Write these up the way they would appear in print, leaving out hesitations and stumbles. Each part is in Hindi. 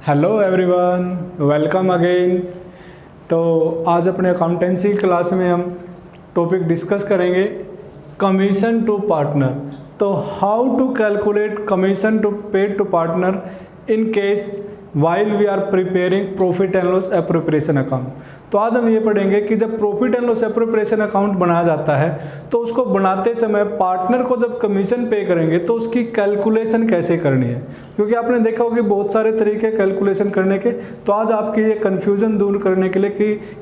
Hello everyone, welcome again. तो आज अपने अकाउंटेंसी क्लास में हम टॉपिक डिस्कस करेंगे कमीशन टू पार्टनर। तो how to calculate commission to paid to partner in case while we are preparing profit and loss appropriation account. तो आज हम ये पढ़ेंगे कि जब profit and loss appropriation account बनाया जाता है तो उसको बनाते समय पार्टनर को जब कमीशन पे करेंगे तो उसकी कैलकुलेशन कैसे करनी है, क्योंकि आपने देखा होगा कि बहुत सारे तरीके कैलकुलेशन करने के। तो आज आपकी ये कन्फ्यूजन दूर करने के लिए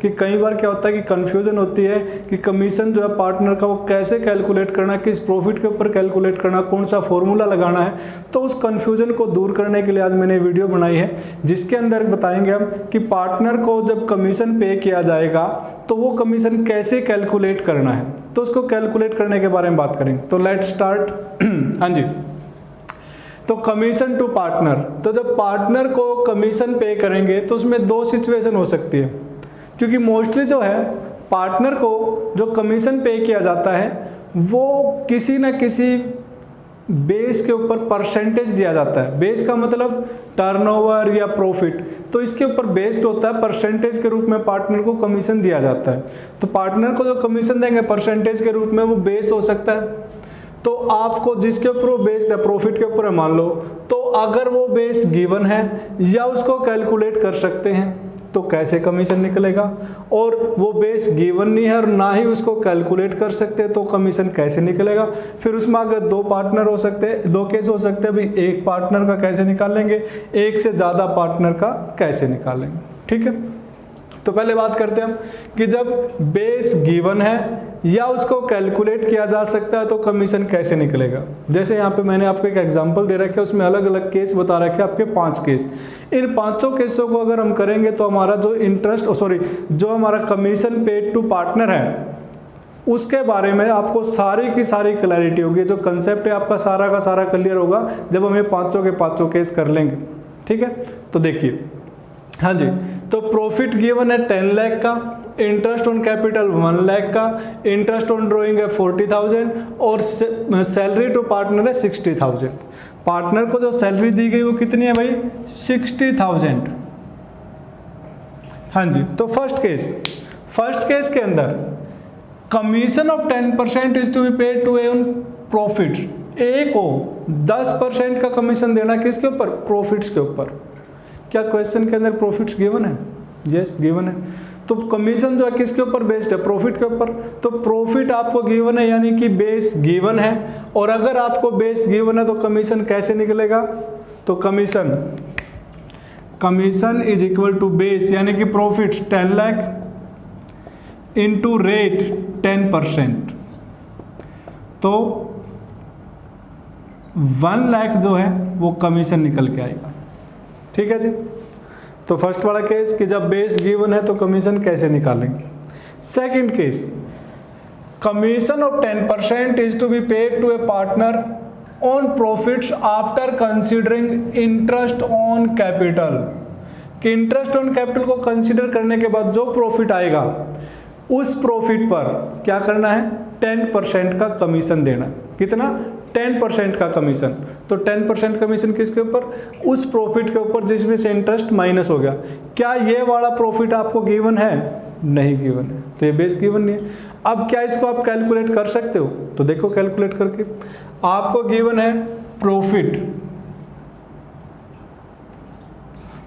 कि कई बार क्या होता है कि कन्फ्यूजन होती है कि कमीशन जो है पार्टनर का वो कैसे कैलकुलेट करना, किस प्रॉफिट के ऊपर कैलकुलेट करना, कौन सा फॉर्मूला लगाना है। तो उस कन्फ्यूजन को दूर करने के लिए आज मैंने वीडियो बनाई है जिसके अंदर बताएंगे हम कि पार्टनर को जब कमीशन पे किया जाएगा तो वो कमीशन कैसे कैलकुलेट करना है। तो उसको कैलकुलेट करने के बारे में बात करेंगे। तो लेट्स स्टार्ट। हाँ जी, तो कमीशन टू पार्टनर। तो जब पार्टनर को कमीशन पे करेंगे तो उसमें दो सिचुएशन हो सकती है, क्योंकि मोस्टली जो है पार्टनर को जो कमीशन पे किया जाता है वो किसी न किसी बेस के ऊपर परसेंटेज दिया जाता है। बेस का मतलब टर्नओवर या प्रॉफिट, तो इसके ऊपर बेस्ड होता है, परसेंटेज के रूप में पार्टनर को कमीशन दिया जाता है। तो पार्टनर को जो कमीशन देंगे परसेंटेज के रूप में वो बेस हो सकता है। तो आपको जिसके ऊपर वो बेस्ड है, प्रॉफिट के ऊपर है मान लो, तो अगर वो बेस गिवन है या उसको कैलकुलेट कर सकते हैं तो कैसे कमीशन निकलेगा, और वो बेस गिवन नहीं है और ना ही उसको कैलकुलेट कर सकते तो कमीशन कैसे निकलेगा। फिर उसमें अगर दो पार्टनर हो सकते हैं, दो केस हो सकते हैं, भाई एक पार्टनर का कैसे निकालेंगे, एक से ज़्यादा पार्टनर का कैसे निकालेंगे। ठीक है, तो पहले बात करते हैं हम कि जब बेस गिवन है या उसको कैलकुलेट किया जा सकता है तो कमीशन कैसे निकलेगा। जैसे यहाँ पे मैंने आपको एक एग्जांपल दे रखा है, उसमें अलग अलग केस बता रखे हैं, आपके 5 केस। इन 5 केसों को अगर हम करेंगे तो हमारा जो जो हमारा कमीशन पेड टू पार्टनर है उसके बारे में आपको सारी की सारी क्लैरिटी होगी। जो कंसेप्ट है आपका सारा का सारा क्लियर होगा जब हम ये 5 के 5 केस कर लेंगे। ठीक है, तो देखिए, हाँ जी, तो प्रॉफिट गिवन है 10 लाख का, इंटरेस्ट ऑन कैपिटल 1 लाख का, इंटरेस्ट ऑन ड्रॉइंग है 40,000 और सैलरी टू पार्टनर है 60,000। पार्टनर को जो सैलरी दी गई वो कितनी है भाई, 60,000। हाँ जी, तो फर्स्ट केस के अंदर commission of 10% is to be paid to A on profit. A को 10% का कमीशन देना किसके ऊपर, प्रॉफिट्स के ऊपर। क्या क्वेश्चन के अंदर प्रॉफिट्स गिवन है? यस, गिवन है। तो कमीशन जो है किसके ऊपर बेस्ड है, प्रॉफिट के ऊपर। तो प्रॉफिट आपको गिवन है यानी कि बेस गिवन है, और अगर आपको बेस गिवन है तो कमीशन कैसे निकलेगा। तो commission is equal to base यानी कि प्रॉफिट 10 लाख इंटू रेट 10%, तो 1 लाख जो है वो कमीशन निकल के आएगा। ठीक है जी, तो फर्स्ट वाला केस कि जब बेस गिवन है तो कमीशन कैसे निकालेंगे। Second case, commission of 10% is to be paid to a partner on profits after considering interest on capital. कि इंटरेस्ट ऑन कैपिटल को कंसीडर करने के बाद जो प्रॉफिट आएगा उस प्रॉफिट पर क्या करना है, 10% का कमीशन देना। कितना, 10% का कमीशन। तो 10% कमीशन किसके ऊपर, उस प्रॉफिट के ऊपर जिसमें से इंटरेस्ट माइनस हो गया। क्या ये वाला प्रॉफिट आपको गिवन है, नहीं गिवन है, तो ये बेस गिवन नहीं है। अब क्या इसको आप कैलकुलेट कर सकते हो, तो देखो कैलकुलेट करके आपको गिवन है प्रॉफिट,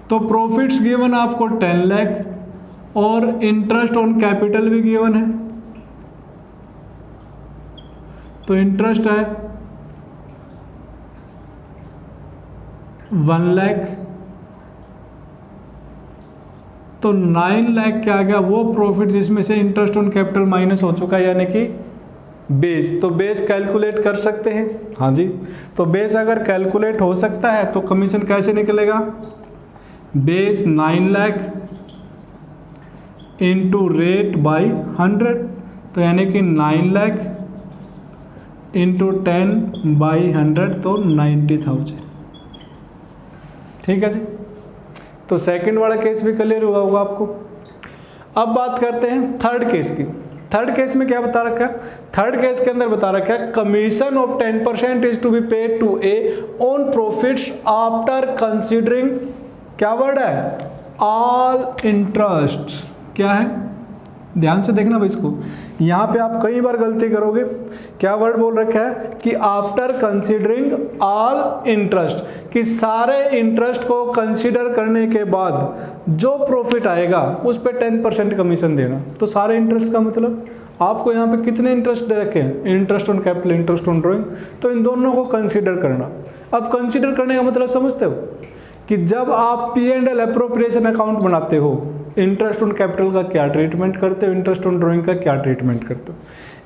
तो प्रॉफिट्स गिवन आपको 10 लाख और इंटरेस्ट ऑन कैपिटल भी गिवन है। तो इंटरेस्ट है 1 लाख, तो 9 लाख क्या आ गया, वो प्रॉफिट जिसमें से इंटरेस्ट ऑन कैपिटल माइनस हो चुका है यानी कि बेस। तो बेस कैलकुलेट कर सकते हैं। हाँ जी, तो बेस अगर कैलकुलेट हो सकता है तो कमीशन कैसे निकलेगा, base 9 lakh into rate by 100, तो यानी कि 9 लाख इंटू 10 बाई 100 तो 90,000। ठीक है जी, तो सेकंड वाला केस भी क्लियर हुआ होगा आपको। अब बात करते हैं थर्ड केस की। थर्ड केस में क्या बता रखा है, थर्ड केस के अंदर बता रखा है commission of 10% is to be paid to A on profits after considering क्या वर्ड है? All interest. क्या है? ध्यान से देखना भाई इसको, यहाँ पे आप कई बार गलती करोगे। क्या वर्ड बोल रखा है कि आफ्टर कंसीडरिंग ऑल इंटरेस्ट, कि सारे इंटरेस्ट को कंसीडर करने के बाद जो प्रॉफिट आएगा उस पे 10% कमीशन देना। तो सारे इंटरेस्ट का मतलब आपको यहाँ पे कितने इंटरेस्ट दे रखे हैं? Interest on capital, interest on drawing, तो इन दोनों को कंसीडर करना। अब कंसीडर करने का मतलब समझते हो कि जब आप P&L अप्रोप्रिएशन अकाउंट बनाते हो, इंटरेस्ट ऑन कैपिटल का क्या ट्रीटमेंट करते हो, इंटरेस्ट ऑन ड्राइंग का क्या ट्रीटमेंट करते हो।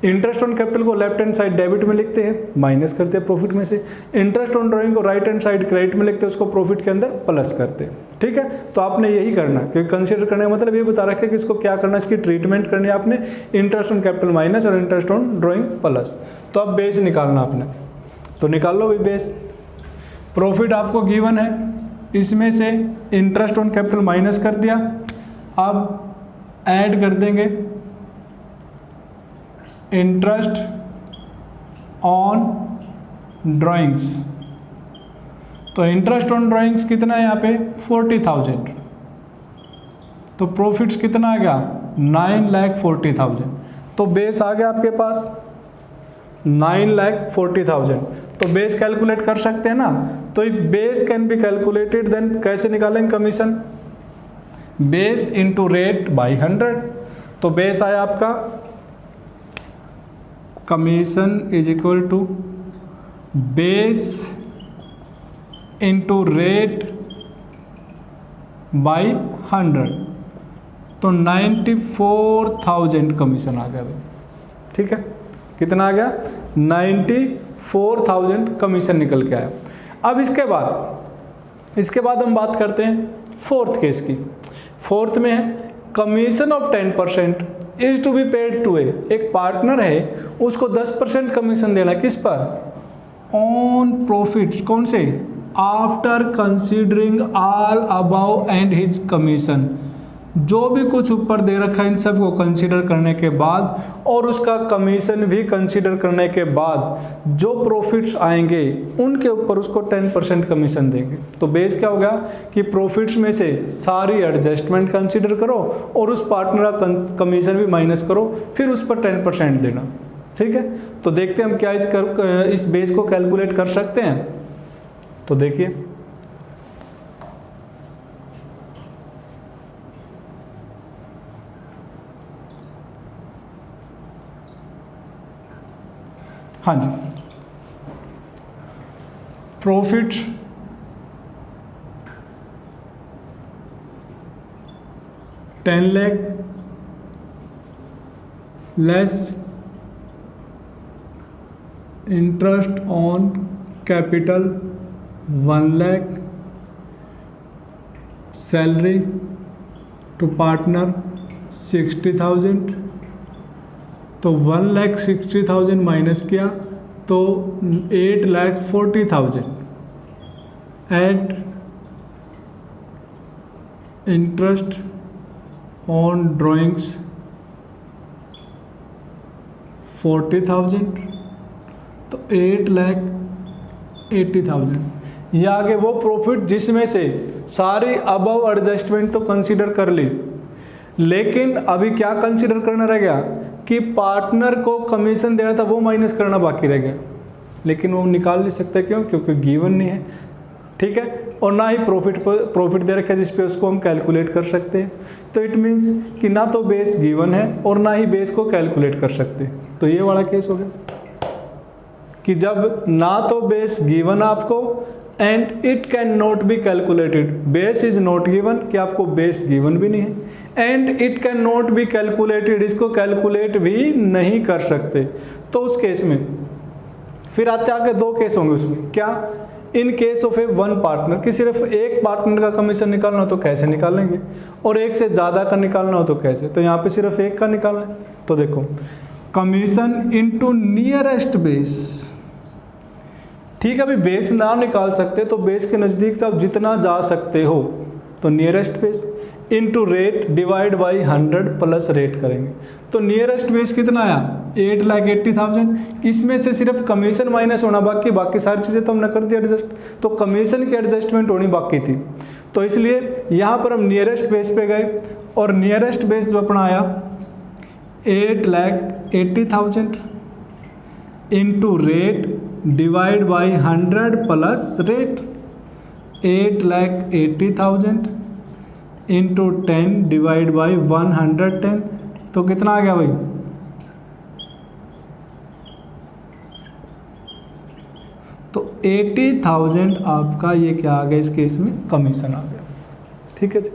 इंटरेस्ट ऑन कैपिटल को लेफ्ट हैंड साइड डेबिट में लिखते हैं, माइनस करते हैं प्रॉफिट में से। इंटरेस्ट ऑन ड्राइंग को राइट हैंड साइड क्रेडिट में लिखते हैं, उसको प्रॉफिट के अंदर प्लस करते हैं। ठीक है, तो आपने यही करना, क्योंकि कंसीडर करने का मतलब ये बता रखा है कि इसको क्या करना है, इसकी ट्रीटमेंट करनी है आपने। इंटरेस्ट ऑन कैपिटल माइनस और इंटरेस्ट ऑन ड्राइंग प्लस। तो अब बेस निकालना आपने, तो निकाल लो भाई बेस। प्रॉफिट आपको गिवन है, इसमें से इंटरेस्ट ऑन कैपिटल माइनस कर दिया। अब ऐड कर देंगे इंटरेस्ट ऑन ड्राइंग्स। तो इंटरेस्ट ऑन ड्राइंग्स कितना है यहाँ पे? 40,000। तो प्रॉफिट्स कितना आ गया? 9,40,000। तो बेस आ गया आपके पास 9,40,000। तो बेस कैलकुलेट कर सकते हैं ना। तो if base can be calculated then कैसे निकालेंगे commission? Base into rate by 100। तो बेस आया आपका, commission is equal to base into rate by 100। तो 94,000 कमीशन आ गया भाई। ठीक है, कितना आ गया? 94,000 कमीशन निकल के आया। अब इसके बाद हम बात करते हैं फोर्थ केस की। फोर्थ में है commission of 10% is to be paid to A. एक पार्टनर है, उसको 10% कमीशन देना, किस पर? On profits. कौन से? After considering all above and his commission. जो भी कुछ ऊपर दे रखा है इन सब को कंसीडर करने के बाद और उसका कमीशन भी कंसीडर करने के बाद जो प्रॉफिट्स आएंगे उनके ऊपर उसको 10% कमीशन देंगे। तो बेस क्या होगा कि प्रॉफिट्स में से सारी एडजस्टमेंट कंसीडर करो और उस पार्टनर का कमीशन भी माइनस करो, फिर उस पर 10% देना। ठीक है, तो देखते हैं हम क्या इस बेस को कैलकुलेट कर सकते हैं। तो देखिए, हाँ जी, profit $10 lakh less interest on capital 1 lakh, salary to partner 60,000। तो 1,60,000 माइनस किया तो 8,40,000 एट इंटरेस्ट ऑन ड्राइंग्स 40,000। तो 8,80,000। ये आगे वो प्रॉफिट जिसमें से सारी अबव एडजस्टमेंट तो कंसीडर कर ली, लेकिन अभी क्या कंसीडर करना रह गया कि पार्टनर को कमीशन देना था, वो माइनस करना बाकी रह गया। लेकिन वो निकाल नहीं सकते, क्यों? क्योंकि गिवन नहीं है। ठीक है, और ना ही प्रॉफिट दे रखा है जिस पे उसको हम कैलकुलेट कर सकते हैं। तो इट मीन्स कि ना तो बेस गिवन है और ना ही बेस को कैलकुलेट कर सकते। तो ये वाला केस हो गया कि जब ना तो बेस गिवन आपको and it can not be calculated. Base is not given, कि आपको बेस गिवन भी नहीं है, and it can not be calculated, इसको कैलकुलेट भी नहीं कर सकते। तो उस केस में फिर आगे दो केस होंगे उसमें। क्या? In case of A one partner, कि सिर्फ एक पार्टनर का कमीशन निकालना हो तो कैसे निकालेंगे, और एक से ज़्यादा का निकालना हो तो कैसे। तो यहाँ पे सिर्फ एक का निकालना है। तो देखो, कमीशन इनटू नियरेस्ट बेस। ठीक है, अभी बेस ना निकाल सकते तो बेस के नज़दीक से आप जितना जा सकते हो, तो nearest base into rate divide by 100 plus rate करेंगे। तो नियरेस्ट बेस कितना आया? 8,80,000। इसमें से सिर्फ कमीशन माइनस होना बाकी सारी चीज़ें तो हमने कर दी एडजस्ट। तो कमीशन की एडजस्टमेंट होनी बाकी थी। तो इसलिए यहाँ पर हम नियरेस्ट बेस पे गए और नियरेस्ट बेस जो अपना आया 8,80,000 into rate divide by 100 plus rate, 8,80,000 into 10 divide by 110, तो कितना आ गया भाई? तो 80,000 आपका ये क्या आ गया इस केस में? कमीशन आ गया। ठीक है जी,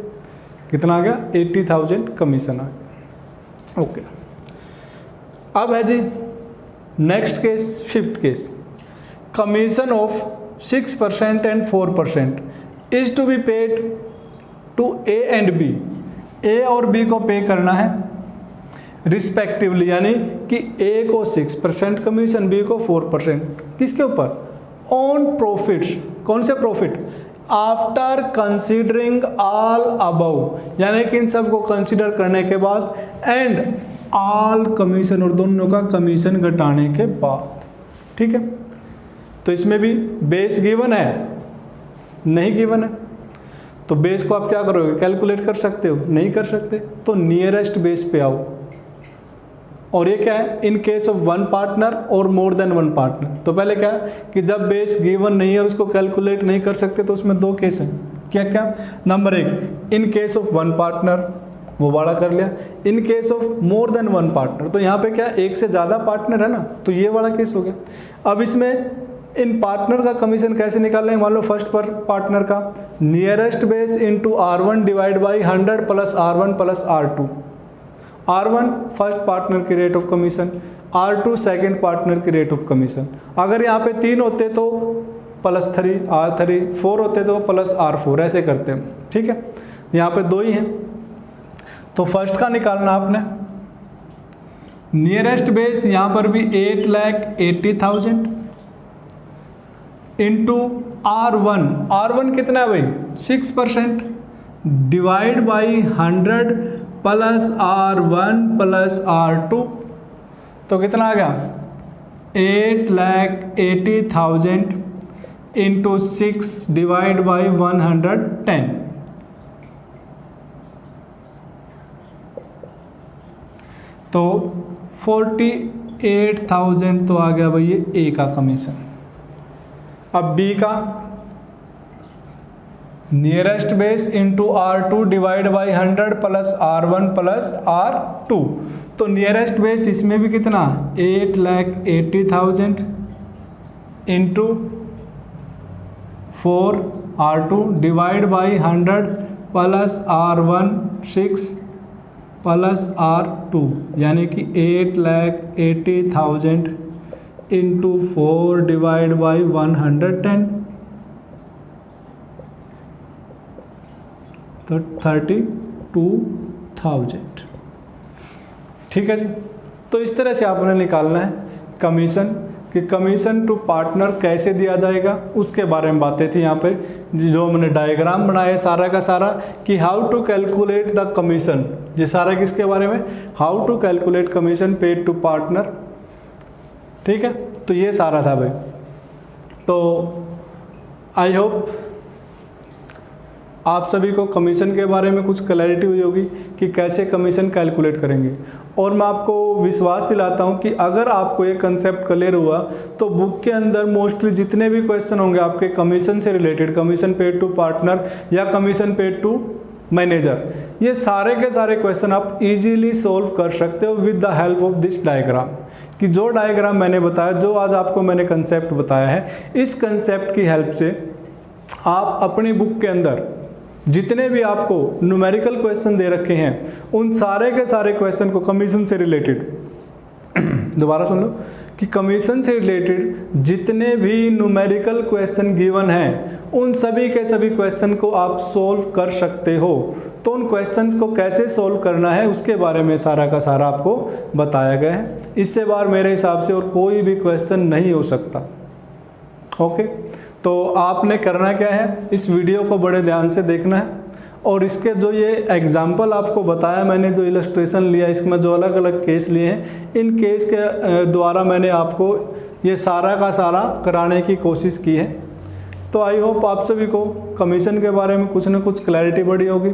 कितना आ गया? 80,000 कमीशन आ गया। ओके, अब है जी next case, fifth case. Commission of 6% and 4% is to be paid to A and B. A और बी को पे करना है रिस्पेक्टिवली, यानी कि ए को 6% कमीशन, बी को 4%। किसके ऊपर? On profits. कौन से profit? After considering all above, यानी कि इन सब को कंसीडर करने के बाद, एंड ऑल कमीशन, और दोनों का कमीशन घटाने के बाद। ठीक है, तो इसमें भी बेस गिवन है, नहीं गिवन है, तो बेस को आप क्या करोगे? कैलकुलेट कर सकते हो? नहीं कर सकते, तो नियरेस्ट बेस पे आओ। और ये क्या है? In case of one partner और मोर देन वन पार्टनर। तो पहले क्या है कि जब बेस गिवन नहीं है, उसको कैलकुलेट नहीं कर सकते, तो उसमें दो केस हैं। क्या क्या? Number 1, in case of one partner, वो वाला कर लिया। In case of more than one partner, तो यहाँ पे क्या, एक से ज़्यादा पार्टनर है ना, तो ये वाला केस हो गया। अब इसमें इन पार्टनर का कमीशन कैसे निकालना है? मान लो फर्स्ट पर पार्टनर का nearest base into R1 divide by 100 plus R1 plus R2। R1 first partner की rate of commission, R2 second partner की रेट ऑफ कमीशन। अगर यहाँ पे 3 होते तो +3 R3, 4 होते तो +R4, ऐसे करते हैं। ठीक है, यहाँ पे 2 ही हैं, तो फर्स्ट का निकालना आपने। नियरेस्ट बेस यहाँ पर भी 8,80,000 इंटू R1 कितना है भाई? 6% divide by 100 plus R1 plus R2, तो कितना आ गया? 8,80,000 इंटू 6 डिवाइड बाई 110, तो 48,000 तो आ गया भाई ये ए का कमीशन। अब बी का nearest base into R2 divide by 100 plus R1 plus R2, तो नियरेस्ट बेस इसमें भी कितना? 8,80,000 into 4 R2 divide by 100 plus R1 6 plus R2, यानी कि 8,80,000 इंटू 4 डिवाइड बाई 110, तो 32,000। ठीक है जी, तो इस तरह से आपने निकालना है कमीशन, कि कमीशन टू पार्टनर कैसे दिया जाएगा, उसके बारे में बातें थी यहाँ पे, जो मैंने डायग्राम बनाया सारा का सारा, कि how to calculate the commission. ये सारा किसके बारे में? How to calculate commission paid to partner. ठीक है, तो ये सारा था भाई। तो आई होप आप सभी को कमीशन के बारे में कुछ क्लैरिटी हुई होगी कि कैसे कमीशन कैलकुलेट करेंगे। और मैं आपको विश्वास दिलाता हूं कि अगर आपको ये कंसेप्ट क्लियर हुआ तो बुक के अंदर मोस्टली जितने भी क्वेश्चन होंगे आपके कमीशन से related, commission paid to partner या कमीशन पेड टू मैनेजर, ये सारे के सारे क्वेश्चन आप इजीली सोल्व कर सकते हो with the help of this diagram. कि जो डायग्राम मैंने बताया, जो आज आपको मैंने कंसेप्ट बताया है, इस कंसेप्ट की हेल्प से आप अपनी बुक के अंदर जितने भी आपको न्यूमेरिकल क्वेश्चन दे रखे हैं, उन सारे के सारे क्वेश्चन को कमीशन से रिलेटेड, दोबारा सुन लो, कि कमीशन से रिलेटेड जितने भी न्यूमेरिकल क्वेश्चन गिवन हैं, उन सभी के सभी क्वेश्चन को आप सोल्व कर सकते हो। तो उन क्वेश्चंस को कैसे सोल्व करना है उसके बारे में सारा का सारा आपको बताया गया है। इससे बार मेरे हिसाब से और कोई भी क्वेश्चन नहीं हो सकता। ओके, तो आपने करना क्या है, इस वीडियो को बड़े ध्यान से देखना है और इसके जो ये एग्जाम्पल आपको बताया मैंने, जो इलस्ट्रेशन लिया, इसमें जो अलग अलग केस लिए हैं, इन केस के द्वारा मैंने आपको ये सारा का सारा कराने की कोशिश की है। तो आई होप आप सभी को कमीशन के बारे में कुछ ना कुछ क्लैरिटी बढ़ी होगी,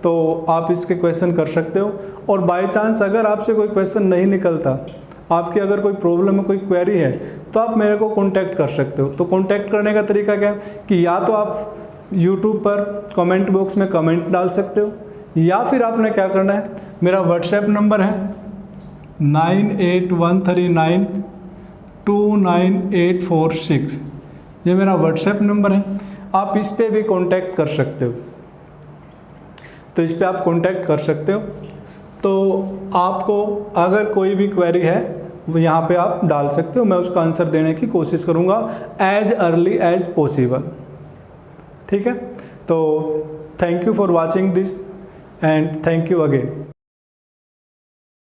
तो आप इसके क्वेश्चन कर सकते हो। और बाय चांस अगर आपसे कोई क्वेश्चन नहीं निकलता, आपकी अगर कोई प्रॉब्लम है, कोई क्वेरी है, तो आप मेरे को कॉन्टैक्ट कर सकते हो। तो कॉन्टैक्ट करने का तरीका क्या है कि या तो आप यूट्यूब पर कमेंट बॉक्स में कमेंट डाल सकते हो, या फिर आपने क्या करना है, मेरा व्हाट्सएप नंबर है 9813929846, ये मेरा व्हाट्सएप नंबर है, आप इस पे भी कांटेक्ट कर सकते हो। तो इस पे आप कांटेक्ट कर सकते हो। तो आपको अगर कोई भी क्वेरी है वो यहाँ पे आप डाल सकते हो, मैं उसका आंसर देने की कोशिश करूँगा एज अर्ली एज पॉसिबल। ठीक है, तो thank you for watching this and thank you again.